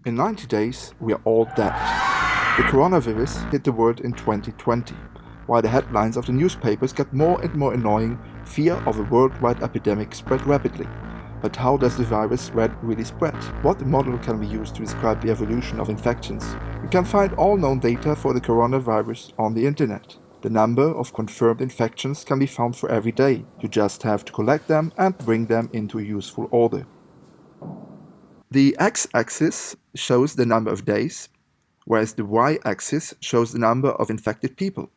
In 90 days, we are all dead. The coronavirus hit the world in 2020. While the headlines of the newspapers got more and more annoying, fear of a worldwide epidemic spread rapidly. But how does the virus really spread? What model can we use to describe the evolution of infections? You can find all known data for the coronavirus on the internet. The number of confirmed infections can be found for every day. You just have to collect them and bring them into a useful order. The x-axis shows the number of days, whereas the y-axis shows the number of infected people.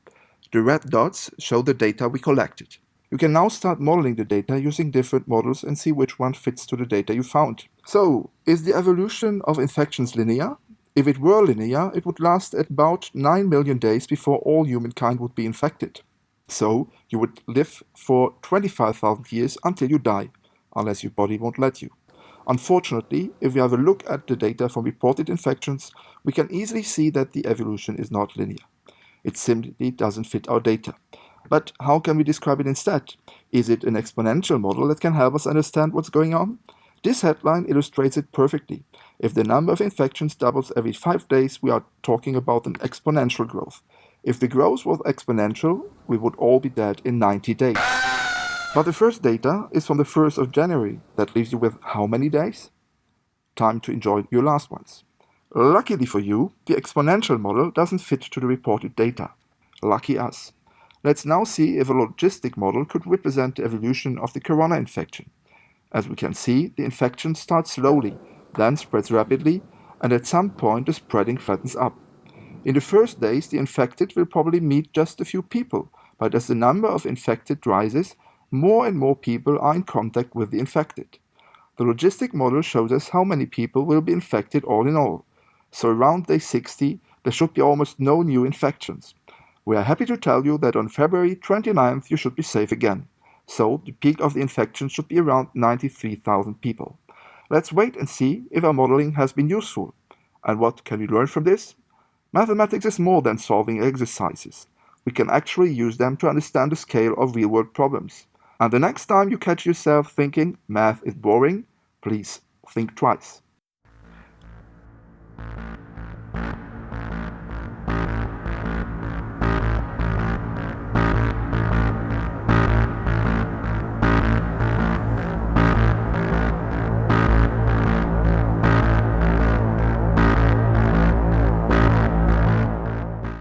The red dots show the data we collected. You can now start modeling the data using different models and see which one fits to the data you found. So, is the evolution of infections linear? If it were linear, it would last about 9 million days before all humankind would be infected. So, you would live for 25,000 years until you die, unless your body won't let you. Unfortunately, if we have a look at the data from reported infections, we can easily see that the evolution is not linear. It simply doesn't fit our data. But how can we describe it instead? Is it an exponential model that can help us understand what's going on? This headline illustrates it perfectly. If the number of infections doubles every 5 days, we are talking about an exponential growth. If the growth was exponential, we would all be dead in 90 days. But the first data is from the 1st of January. That leaves you with how many days? Time to enjoy your last ones. Luckily for you, the exponential model doesn't fit to the reported data. Lucky us. Let's now see if a logistic model could represent the evolution of the corona infection. As we can see, the infection starts slowly, then spreads rapidly, and at some point the spreading flattens up. In the first days, the infected will probably meet just a few people, but as the number of infected rises, more and more people are in contact with the infected. The logistic model shows us how many people will be infected all in all. So around day 60, there should be almost no new infections. We are happy to tell you that on February 29th you should be safe again. So the peak of the infection should be around 93,000 people. Let's wait and see if our modeling has been useful. And what can we learn from this? Mathematics is more than solving exercises. We can actually use them to understand the scale of real-world problems. And the next time you catch yourself thinking math is boring, please think twice.